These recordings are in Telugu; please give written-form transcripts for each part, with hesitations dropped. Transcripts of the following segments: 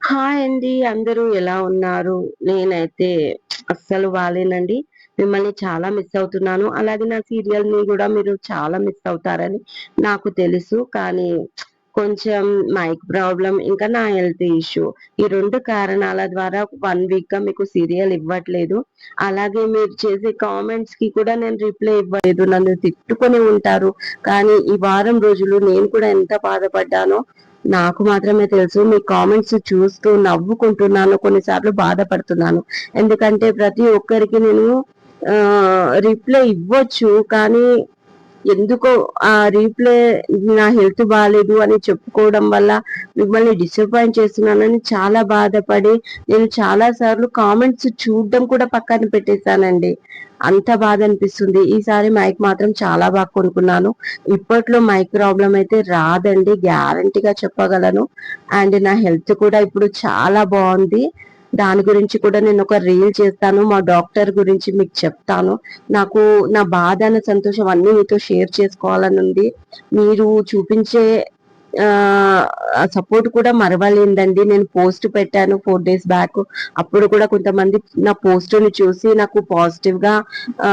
హాయ్ అండి. అందరూ ఎలా ఉన్నారు? నేనైతే అస్సలు బాలేనండి. మిమ్మల్ని చాలా మిస్ అవుతున్నాను. అలాగే నా సీరియల్‌ని గూడా మీరు చాలా మిస్ అవుతారని నాకు తెలుసు. కానీ కొంచెం మైక్ ప్రాబ్లమ్, ఇంకా నా హెల్త్ ఇష్యూ. ఈ 2 కారణాల ద్వారా 1 వీక్‌గా మీకు సీరియల్ ఇవ్వట్లేదు. అలాగే మీరు చేసే కామెంట్స్‌కి కూడా నేను రిప్లై ఇవ్వలేదు. నన్ను తిట్టుకొని ఉంటారు. కానీ ఈ వారం రోజులు నేను కూడా ఎంత బాధపడ్డానో నాకు మాత్రమే తెలుసు. మీ కామెంట్స్ చూస్తూ నవ్వుకుంటున్నాను. కొన్నిసార్లు బాధపడుతున్నాను. ఎందుకంటే ప్రతి ఒక్కరికి నేను రిప్లై ఇవ్వచ్చు. కానీ ఎందుకో ఆ రీప్లే నా హెల్త్ బాలేదు అని చెప్పుకోవడం వల్ల మిమ్మల్ని డిసప్పాయింట్ చేస్తున్నానని చాలా బాధపడి నేను చాలా సార్లు కామెంట్స్ చూడడం కూడా పక్కన పెట్టేశానండి. అంత బాధ అనిపిస్తుంది. ఈసారి మైక్ మాత్రం చాలా బాగా కొనుక్కున్నాను. ఇప్పట్లో మైక్ ప్రాబ్లమ్ అయితే రాదండి, గ్యారంటీగా చెప్పగలను. అండ్ నా హెల్త్ కూడా ఇప్పుడు చాలా బాగుంది. దాని గురించి కూడా నేను ఒక రీల్ చేస్తాను. మా డాక్టర్ గురించి మీకు చెప్తాను. నాకు నా బాధ, నా సంతోషం అన్నీ మీతో షేర్ చేసుకోవాలని ఉంది. మీరు చూపించే సపోర్ట్ కూడా మరవలేందండి. నేను పోస్ట్ పెట్టాను 4 డేస్ బ్యాక్. అప్పుడు కూడా కొంతమంది నా పోస్టుని చూసి నాకు పాజిటివ్ గా ఆ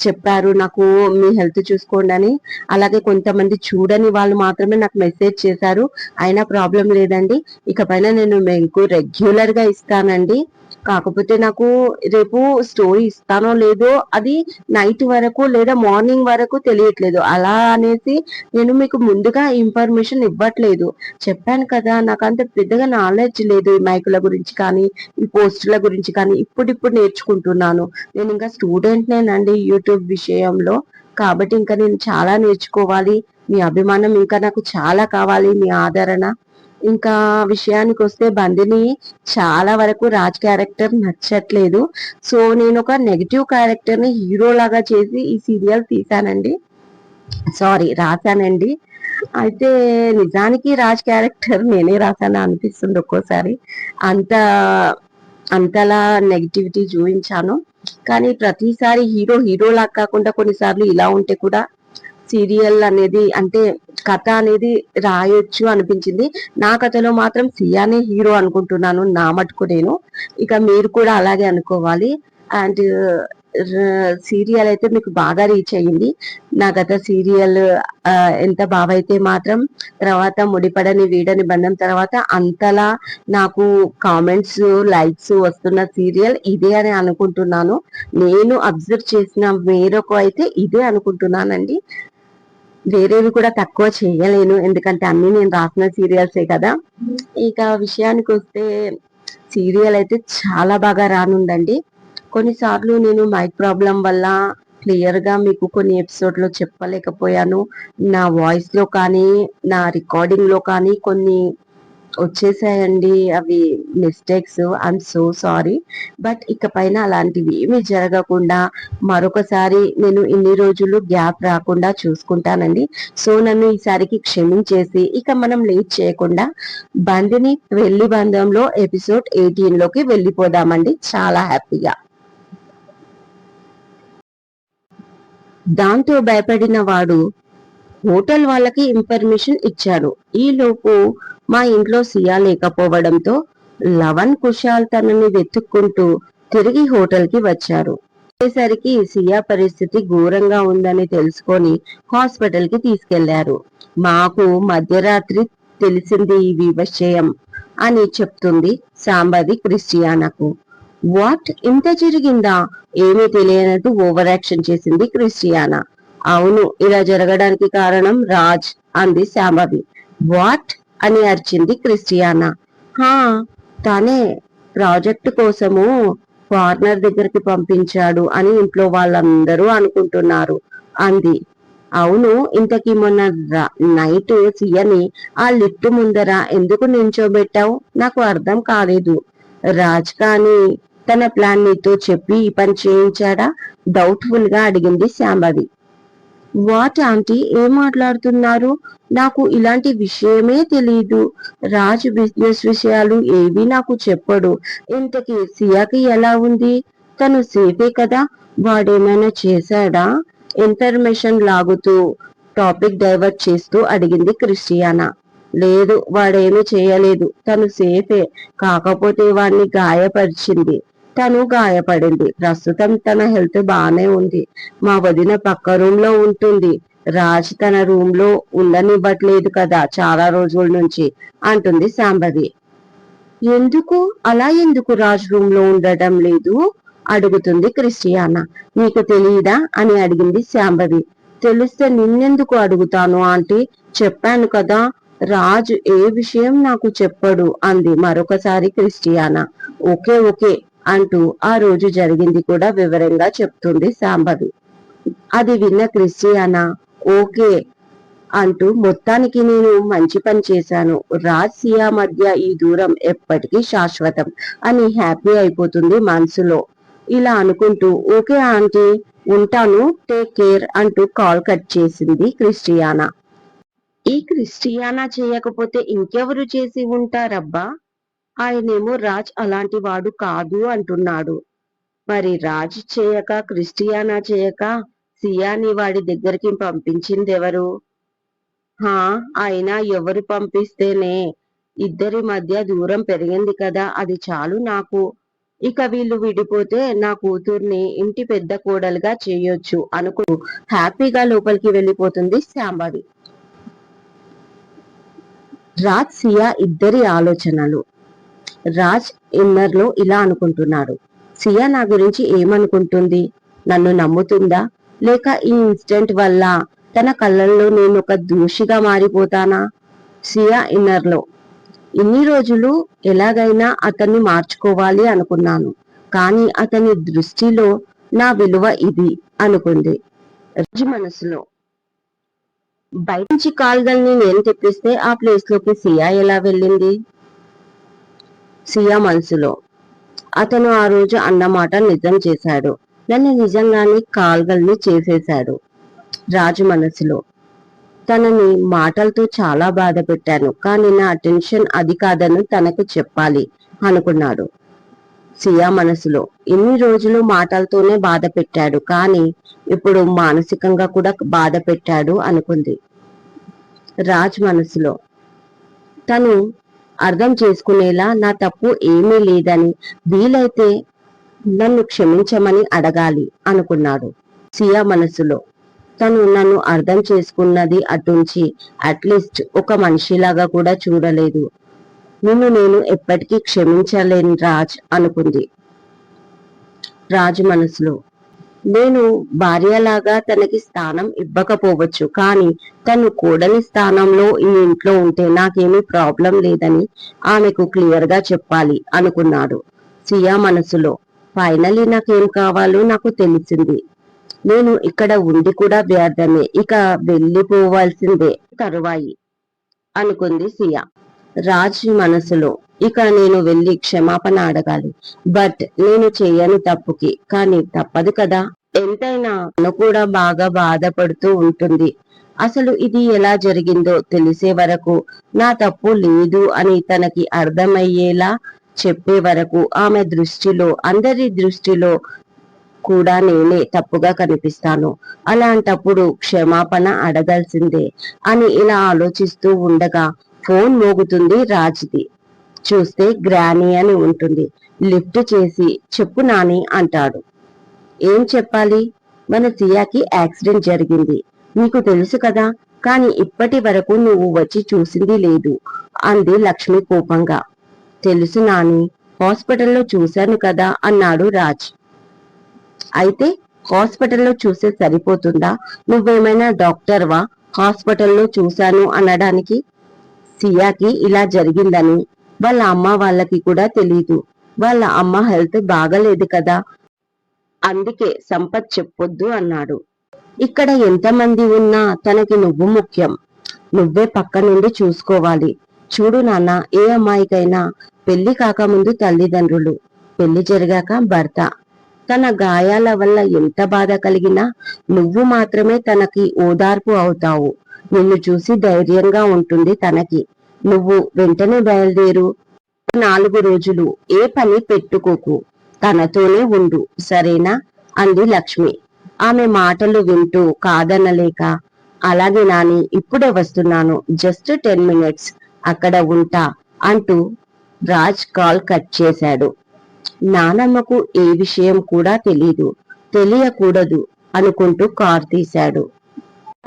చెప్పారు, నాకు మీ హెల్త్ చూసుకోండి అని. అలాగే కొంతమంది చూడని వాళ్ళు మాత్రమే నాకు మెసేజ్ చేశారు. అయినా ప్రాబ్లం లేదండి. ఇకపైన నేను మీకు రెగ్యులర్ గా ఇస్తానండి. కాకపోతే నాకు రేపు స్టోరీ ఇస్తానో లేదో అది నైట్ వరకు లేదా మార్నింగ్ వరకు తెలియట్లేదు. అలా అనేసి నేను మీకు ముందుగా ఇన్ఫర్మేషన్ ఇవ్వట్లేదు. చెప్పాను కదా, నాకు అంత పెద్దగా నాలెడ్జ్ లేదు ఈ మైకుల గురించి కానీ, ఈ పోస్టుల గురించి కానీ. ఇప్పుడిప్పుడు నేర్చుకుంటున్నాను. నేను ఇంకా స్టూడెంట్ నేనండి యూట్యూబ్ విషయంలో. కాబట్టి ఇంకా నేను చాలా నేర్చుకోవాలి. మీ అభిమానం ఇంకా నాకు చాలా కావాలి, మీ ఆదరణ. ఇంకా విషయానికి వస్తే బండిని చాలా వరకు రాజ్ క్యారెక్టర్ నచ్చట్లేదు. సో నేను ఒక నెగిటివ్ క్యారెక్టర్ ని హీరో లాగా చేసి ఈ సీరియల్ తీసానండి. సారీ, రాశానండి. అయితే నిజానికి రాజ్ క్యారెక్టర్ నేనే రాశాను అనిపిస్తుంది ఒక్కోసారి. అంత అంతలా నెగిటివిటీ చూపించాను. కానీ ప్రతిసారి హీరో హీరోలా కాకుండా కొన్నిసార్లు ఇలా ఉంటే కూడా సీరియల్ అనేది అంటే కథ అనేది రాయొచ్చు అనిపించింది. నా కథలో మాత్రం సియానే హీరో అనుకుంటున్నాను, నా మటుకు నేను. ఇక మీరు కూడా అలాగే అనుకోవాలి. అండ్ సీరియల్ అయితే మీకు బాగా రీచ్ అయ్యింది. నా గత సీరియల్ ఎంత బావైతే మాత్రం తర్వాత ముడిపడని వీడని బంధం తర్వాత అంతలా నాకు కామెంట్స్, లైక్స్ వస్తున్న సీరియల్ ఇదే అని అనుకుంటున్నాను. నేను అబ్జర్వ్ చేసిన మేరకు అయితే ఇదే అనుకుంటున్నానండి. వేరేవి కూడా తక్కువ చేయలేను, ఎందుకంటే అన్ని నేను రాసిన సీరియల్సే కదా. ఇక విషయానికి వస్తే సీరియల్ అయితే చాలా బాగా రానుందండి. కొన్నిసార్లు నేను మైక్ ప్రాబ్లం వల్ల క్లియర్ గా మీకు కొన్ని ఎపిసోడ్ లో చెప్పలేకపోయాను. నా వాయిస్ లో కానీ, నా రికార్డింగ్ లో కానీ కొన్ని వచ్చేసాయండి. అవి mistakes. I'm so sorry. But ఇకపైన అలాంటివి ఏమి జరగకుండా మరొకసారి నేను ఇన్ని రోజులు గ్యాప్ రాకుండా చూసుకుంటానండి. సో నన్ను ఈసారికి క్షమించేసి ఇక మనం లేట్ చేయకుండా బండిని పెళ్లి బంధంలో ఎపిసోడ్ 18 లోకి వెళ్ళిపోదామండి చాలా హ్యాపీగా. దాంతో భయపడిన వాడు హోటల్ వాళ్ళకి ఇన్ఫర్మేషన్ ఇచ్చాడు. ఈలోపు మా ఇంట్లో సియా లేకపోవడంతో లవన్ కుశాల్ తనని వెతుక్కుంటూ తిరిగి హోటల్ కి వచ్చారు. వచ్చేసరికి సియా పరిస్థితి ఘోరంగా ఉందని తెలుసుకొని హాస్పిటల్ కి తీసుకెళ్లారు. మాకు మధ్యరాత్రి తెలిసింది ఈ విషయం అని చెప్తుంది సాంబది క్రిస్టియానాకు. వాట్, ఇంత జరిగిందా? ఏమీ తెలియనట్టు ఓవర్ యాక్షన్ చేసింది క్రిస్టియానా. అవును, ఇలా జరగడానికి కారణం రాజ్ అంది శాంభవి. వాట్ అని అరిచింది క్రిస్టియానా. హా, తనే ప్రాజెక్టు కోసము ఫారినర్ దగ్గరికి పంపించాడు అని ఇంట్లో వాళ్ళందరూ అనుకుంటున్నారు అంది. అవును, ఇంతకీ మొన్న నైట్ సియని ఆ లిఫ్ట్ ముందర ఎందుకు నించోబెట్టావు? నాకు అర్థం కాలేదు. రాజ్ కానీ తన ప్లాన్ నీతో చెప్పి ఈ పని చేయించాడా? డౌట్ఫుల్ గా అడిగింది శాంభవి. వాట్ ఆంటీ, ఏం మాట్లాడుతున్నారు? నాకు ఇలాంటి విషయమే తెలీదు. రాజు బిజినెస్ విషయాలు ఏవి నాకు చెప్పడు. ఇంతకీ సియాకి ఎలా ఉంది? తను సేఫే కదా? వాడేమైనా చేశాడా? ఇన్ఫర్మేషన్ లాగుతూ టాపిక్ డైవర్ట్ చేస్తూ అడిగింది క్రిస్టియానా. లేదు, వాడేమీ చేయలేదు, తను సేఫే. కాకపోతే వాడిని గాయపరిచింది, తను గాయపడింది. ప్రస్తుతం తన హెల్త్ బానే ఉంది. మా వదిన పక్క రూమ్ లో ఉంటుంది. రాజ్ తన రూమ్ లో ఉండనివ్వట్లేదు కదా చాలా రోజుల నుంచి, అంటుంది శాంభవి. ఎందుకు అలా, ఎందుకు రాజ్ రూమ్ లో ఉండటం లేదు, అడుగుతుంది క్రిస్టియానా. నీకు తెలియదా అని అడిగింది శాంభవి. తెలిస్తే నిన్నెందుకు అడుగుతాను ఆంటీ, చెప్పాను కదా, రాజు ఏ విషయం నాకు చెప్పడు, అంది మరొకసారి క్రిస్టియానా. ఓకే ఓకే అంటూ ఆ రోజు జరిగింది కూడా వివరంగా చెప్తుంది శాంభవి. అది విన్న క్రిస్టియానా ఓకే అంటూ, మొత్తానికి నేను మంచి పని చేశాను, రాజ్ సియా మధ్య ఈ దూరం ఎప్పటికీ శాశ్వతం అని హ్యాపీ అయిపోతుంది మనసులో. ఇలా అనుకుంటూ ఓకే ఆంటీ, ఉంటాను, టేక్ కేర్ అంటూ కాల్ కట్ చేసింది క్రిస్టియానా. ఈ క్రిస్టియానా చేయకపోతే ఇంకెవరు చేసి ఉంటారబ్బా, ఆయనేమో రాజ్ అలాంటి వాడు కాదు అంటున్నాడు. మరి రాజ్ చేయక, క్రిస్టియానా చేయక సియాని వాడి దగ్గరికి పంపించిందెవరు? హా, అయినా ఎవరు పంపిస్తేనే, ఇద్దరి మధ్య దూరం పెరిగింది కదా, అది చాలు నాకు. ఇక వీళ్ళు విడిపోతే నా కూతుర్ని ఇంటి పెద్ద కోడలుగా చేయొచ్చు అనుకు హ్యాపీగా లోపలికి వెళ్ళిపోతుంది శాంభవి. రాజ్ సియా ఇద్దరి ఆలోచనలు. రాజ్ ఇన్నర్ లో ఇలా అనుకుంటున్నాడు. సియా నా గురించి ఏమనుకుంటుంది, నన్ను నమ్ముతుందా, లేక ఈ ఇన్సిడెంట్ వల్ల తన కళ్ళల్లో నేను ఒక దూషిగా మారిపోతానా? సియా ఇన్నర్ లో, ఇన్ని రోజులు ఎలాగైనా అతన్ని మార్చుకోవాలి అనుకున్నాను, కానీ అతని దృష్టిలో నా విలువ ఇది అనుకుంది. రాజు మనసులో, బయట నుంచి కాల్గల్ని నేను తెప్పిస్తే ఆ ప్లేస్ లోకి సియా ఎలా వెళ్ళింది? సియా మనసులో, అతను ఆ రోజు అన్నమాట నిజం చేశాడు, నన్ను నిజంగానే కాల్గల్ని చేసేశాడు. రాజు మనసులో, తనని మాటలతో చాలా బాధ పెట్టాను, కానీ నా అటెన్షన్ అది కాదని తనకు చెప్పాలి అనుకున్నాడు. సియా మనసులో, ఇన్ని రోజులు మాటలతోనే బాధ పెట్టాడు, కానీ ఇప్పుడు మానసికంగా కూడా బాధ పెట్టాడు అనుకుంది. రాజ్ మనసులో, తను అర్థం చేసుకునేలా నా తప్పు ఏమీ లేదని, వీలైతే నన్ను క్షమించమని అడగాలి అనుకున్నాడు. సియా మనసులో, తను నన్ను అర్థం చేసుకున్నది అటుంచి అట్లీస్ట్ ఒక మనిషిలాగా కూడా చూడలేదు, నిన్ను నేను ఎప్పటికీ క్షమించలేను రాజ్ అనుకుంది. రాజు మనసులో, నేను భార్యలాగా తనకి స్థానం ఇవ్వకపోవచ్చు, కానీ తను కోడలి స్థానంలో ఈ ఇంట్లో ఉంటే నాకేమీ ప్రాబ్లం లేదని ఆమెకు క్లియర్ గా చెప్పాలి అనుకున్నాడు. సియా మనసులో, ఫైనలీ నాకేం కావాలో నాకు తెలిసింది, నేను ఇక్కడ ఉండి కూడా వ్యర్థమే, ఇక వెళ్ళిపోవాల్సిందే తరువాయి అనుకుంది సియా. రాజ్ మనసులో, ఇక నేను వెళ్ళి క్షమాపణ అడగాలి, బట్ నేను చేయని తప్పుకి, కానీ తప్పదు కదా, ఎంతైనా తను కూడా బాగా బాధపడుతూ ఉంటుంది. అసలు ఇది ఎలా జరిగిందో తెలిసే వరకు, నా తప్పు లేదు అని తనకి అర్థమయ్యేలా చెప్పే వరకు ఆమె దృష్టిలో, అందరి దృష్టిలో కూడా నేనే తప్పుగా కనిపిస్తాను, అలాంటప్పుడు క్షమాపణ అడగాల్సిందే అని ఇలా ఆలోచిస్తూ ఉండగా ఫోన్ మోగుతుంది రాజ్ది. చూస్తే గ్రానీ అని ఉంటుంది. లిఫ్ట్ చేసి చెప్పు నాని అంటాడు. ఏం చెప్పాలి, మన సియాకి యాక్సిడెంట్ జరిగింది, నీకు తెలుసు కదా, కానీ ఇప్పటి వరకు నువ్వు వచ్చి చూసింది లేదు, అంది లక్ష్మి కోపంగా. తెలుసు నాని, హాస్పిటల్లో చూశాను కదా అన్నాడు రాజ్. అయితే హాస్పిటల్లో చూసే సరిపోతుందా, నువ్వేమైనా డాక్టర్వా హాస్పిటల్లో చూశాను అనడానికి? సియాకి ఇలా జరిగిందని వాళ్ళ అమ్మ వాళ్ళకి కూడా తెలీదు, వాళ్ళ అమ్మ హెల్త్ బాగలేదు కదా, అందుకే సంపత్ చెప్పొద్దు అన్నాడు. ఇక్కడ ఎంతమంది ఉన్నా తనకి నువ్వు ముఖ్యం, నువ్వే పక్క నుండి చూసుకోవాలి. చూడు నాన్న, ఏ అమ్మాయికైనా పెళ్లి కాకముందు తల్లిదండ్రులు, పెళ్లి జరిగాక భర్త. తన గాయాల వల్ల ఎంత బాధ కలిగినా నువ్వు మాత్రమే తనకి ఓదార్పు అవుతావు. నిన్ను చూసి ధైర్యంగా ఉంటుంది తనకి. నువ్వు వెంటనే బయలుదేరు, 4 రోజులు ఏ పని పెట్టుకోకు, తనతోనే ఉండు, సరేనా, అంది లక్ష్మి. ఆమె మాటలు వింటూ కాదనలేక, అలాగే నాని, ఇప్పుడే వస్తున్నాను, జస్ట్ 10 minutes అక్కడ ఉంటా అంటూ రాజ్ కాల్ కట్ చేశాడు. నానమ్మకు ఏ విషయం కూడా తెలియకూడదు అనుకుంటూ కార్ తీశాడు.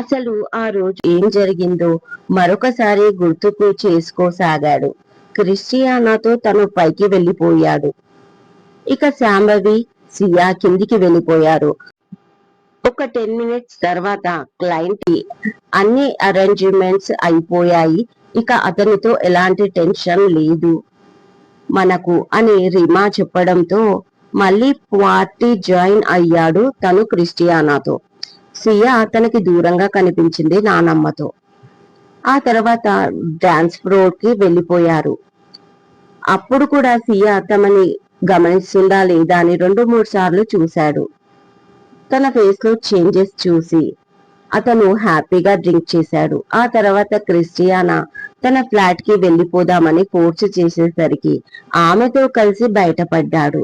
అసలు ఆ రోజు ఏం జరిగిందో మరొకసారి గుర్తుకు చేసుకోసాగాడు. క్రిస్టియానాతో తను పైకి వెళ్లిపోయాడు. ఇక శాంభవి, సియా కిందికి వెళ్లిపోయారు. ఒక 10 మినిట్స్ తర్వాత క్లయింట్ కి అన్ని అరేంజ్మెంట్స్ అయిపోయాయి. ఇక అతనితో ఎలాంటి టెన్షన్ లేదు మనకు అని రిమా చెప్పడంతో మళ్ళీ పార్టీ జాయిన్ అయ్యాడు తను క్రిస్టియానాతో. సియా అతనికి దూరంగా కనిపించింది నానమ్మతో. ఆ తర్వాత డాన్స్ ఫ్లోర్ కి వెళ్లిపోయారు. అప్పుడు కూడా సియా తమని గమనిస్తుందా లేదా అని 2-3 సార్లు చూశాడు. తన ఫేస్ లో చేంజెస్ చూసి అతను హ్యాపీగా డ్రింక్ చేశాడు. ఆ తర్వాత క్రిస్టియానా తన ఫ్లాట్ కి వెళ్లిపోదామని ఫోర్స్ చేసేసరికి ఆమెతో కలిసి బయటపడ్డాడు.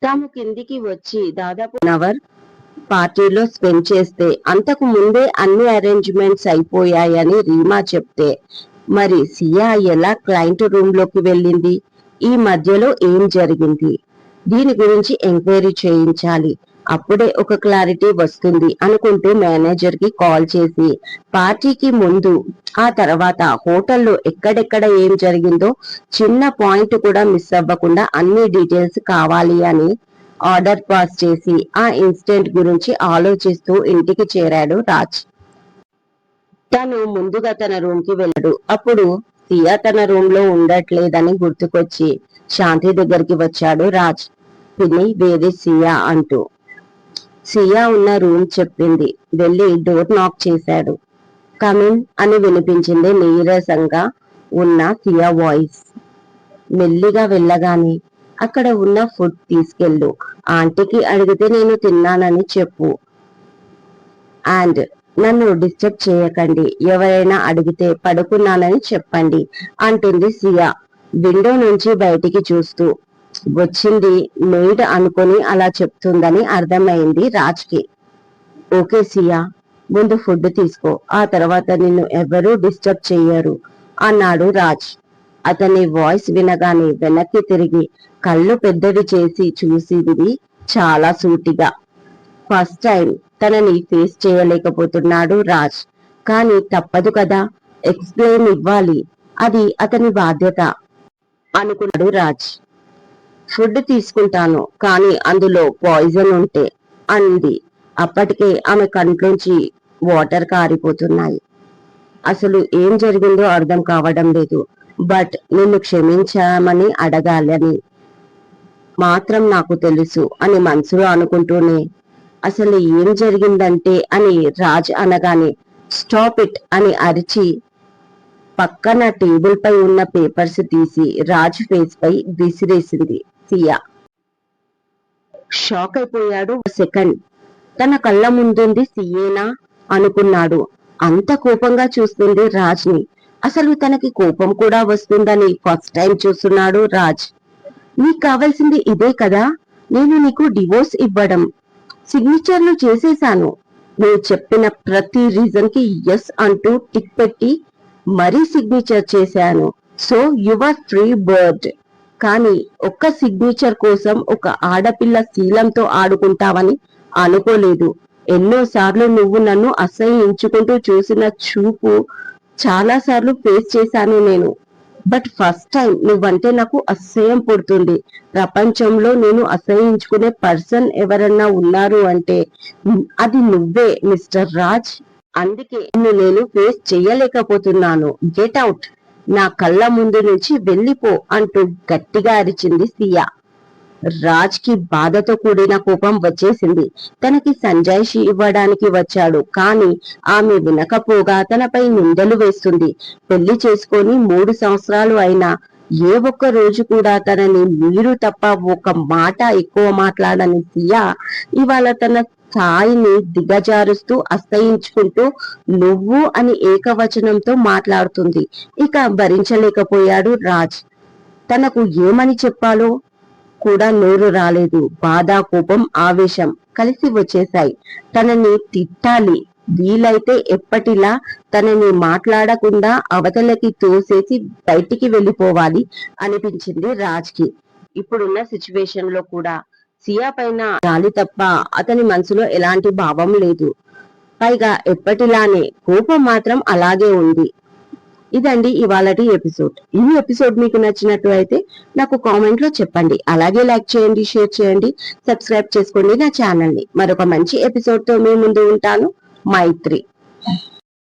తాము కిందికి వచ్చి దాదాపు 1 అవర్ పార్టీలో స్పెండ్ చేస్తే అంతకు ముందే అన్ని అరేంజ్మెంట్స్ అయిపోయాయని రీమా చెప్తే మరి సియా ఎలా క్లయింట్ రూమ్ లోకి వెళ్ళింది? ఈ మధ్యలో ఏం జరిగింది? దీని గురించి ఎంక్వైరీ చేయించాలి. అప్పుడే ఒక క్లారిటీ వస్తుంది అనుకుంటూ మేనేజర్ కి కాల్ చేసి పార్టీకి ముందు ఆ తర్వాత హోటల్లో ఎక్కడెక్కడ ఏం జరిగిందో చిన్న పాయింట్ కూడా మిస్ అవ్వకుండా అన్ని డీటెయిల్స్ కావాలి అని ఆర్డర్ పాస్ చేసి ఆ ఇన్సిడెంట్ గురించి ఆలోచిస్తూ ఇంటికి చేరాడు రాజ్. తను ముందుగా తన రూమ్ కి వెళ్ళాడు. అప్పుడు సియా తన రూమ్ లో ఉండట్లేదని గుర్తుకొచ్చి శాంతి దగ్గరికి వచ్చాడు రాజ్. పిన్ని, వేరే సియా అంటూ. సియా ఉన్న రూమ్ చెప్పింది. వెళ్లి డోర్ నాక్ చేశాడు. కమిన్ అని వినిపించింది నీరసంగా ఉన్న సియా వాయిస్. మెల్లిగా వెళ్ళగాని అక్కడ ఉన్న ఫుడ్ తీసుకెళ్ళు, ఆంటీకి అడిగితే నేను తిన్నానని చెప్పు, అండ్ నన్ను డిస్టర్బ్ చేయకండి, ఎవరైనా అడిగితే పడుకున్నానని చెప్పండి అంటుంది సియా విండో నుంచి బయటికి చూస్తూ. వచ్చింది మెయిడ్ అనుకుని అలా చెప్తుందని అర్థమైంది రాజ్కి. ఓకే సియా, ముందు ఫుడ్ తీసుకో, ఆ తర్వాత నిన్ను ఎవరూ డిస్టర్బ్ చెయ్యరు అన్నాడు రాజ్. అతని వాయిస్ వినగానే వెనక్కి తిరిగి కళ్ళు పెద్దవి చేసి చూసింది చాలా సూటిగా. ఫస్ట్ టైం తనని ఫేస్ చేయలేకపోతున్నాడు రాజ్. కానీ తప్పదు కదా, ఎక్స్ప్లెయిన్ ఇవ్వాలి, అది అతని బాధ్యత అనుకున్నాడు రాజ్. ఫుడ్ తీసుకుంటాను, కానీ అందులో పాయిజన్ ఉంటే అంది. అప్పటికే ఆమె కంట్లోంచి వాటర్ కారిపోతున్నాయి. అసలు ఏం జరిగిందో అర్థం కావడం లేదు. బట్ నిన్ను క్షమించామని అడగాలని మాత్రం నాకు తెలుసు అని మనసులో అనుకుంటూనే అసలు ఏం జరిగిందంటే అని రాజ్ అనగానే స్టాప్ ఇట్ అని అరిచి పక్కన టేబుల్ పై ఉన్న పేపర్స్ తీసి రాజ్ ఫేస్ పై విసిరేసింది సియా. షాక్ అయిపోయాడు. సెకండ్ తన కళ్ళ ముందుంది సియేనా అనుకున్నాడు. అంత కోపంగా చూస్తుంది రాజ్ ని. అసలు తనకి కోపం కూడా వస్తుందని ఫస్ట్ టైం చూస్తున్నాడు రాజ్. నీకు కావాల్సింది ఇదే కదా, నేను నీకు డివోర్స్ ఇవ్వడం. సిగ్నేచర్లు చేసేశాను. నువ్వు చెప్పిన ప్రతి రీజన్ కి ఎస్ అంటూ టిక్ పెట్టి మరీ సిగ్నేచర్ చేశాను. So your free bird. కానీ ఒక్క సిగ్నేచర్ కోసం ఒక ఆడపిల్ల శీలంతో ఆడుకుంటావని అనుకోలేదు. ఎన్నోసార్లు నువ్వు నన్ను అసహ్యించుకుంటూ చూసిన చూపు చాలా సార్లు ఫేస్ చేశాను నేను. బట్ ఫస్ట్ టైం నువ్వంటే నాకు అసహ్యం పుడుతుంది. ప్రపంచంలో నేను అసహ్యించుకునే పర్సన్ ఎవరన్నా ఉన్నారు అంటే అది నువ్వే మిస్టర్ రాజ్. అందుకే నిన్ను నేను ఫేస్ చెయ్యలేకపోతున్నాను. గెట్ అవుట్, నా కళ్ళ ముందు నుంచి వెళ్ళిపో అంటూ గట్టిగా అరిచింది సియా. రాజ్ కి బాధతో కూడిన కోపం వచ్చేసింది. తనకి సంజాయిషి ఇవ్వడానికి వచ్చాడు, కానీ ఆమె వినకపోగా తనపై నిందలు వేస్తుంది. పెళ్లి చేసుకొని 3 సంవత్సరాలు అయినా ఏ ఒక్క రోజు కూడా తనని మీరు తప్ప ఒక మాట ఎక్కువ మాట్లాడని సియా ఇవాళ తన స్థాయిని దిగజారుస్తూ అసహించుకుంటూ నువ్వు అని ఏకవచనంతో మాట్లాడుతుంది. ఇక భరించలేకపోయాడు రాజ్. తనకు ఏమని చెప్పాలో కూడా నోరు రాలేదు. బాధ, కోపం, ఆవేశం కలిసి వచ్చేశాయి. తనని తిట్టాలి, వీలైతే ఎప్పటిలా తనని మాట్లాడకుండా అవతలకి తోసేసి బయటికి వెళ్ళిపోవాలి అనిపించింది రాజ్ కి. ఇప్పుడున్న సిచ్యువేషన్ లో కూడా సియా పైన జాలి తప్ప అతని మనసులో ఎలాంటి భావం లేదు. పైగా ఎప్పటిలానే కోపం మాత్రం అలాగే ఉంది. ఇదండి ఇవాళటి ఎపిసోడ్. ఈ ఎపిసోడ్ మీకు నచ్చినట్టు అయితే నాకు కామెంట్ లో చెప్పండి. అలాగే లైక్ చేయండి, షేర్ చేయండి, సబ్స్క్రైబ్ చేసుకోండి నా ఛానల్ ని. మరొక మంచి ఎపిసోడ్ తో మీ ముందు ఉంటాను. మైత్రి.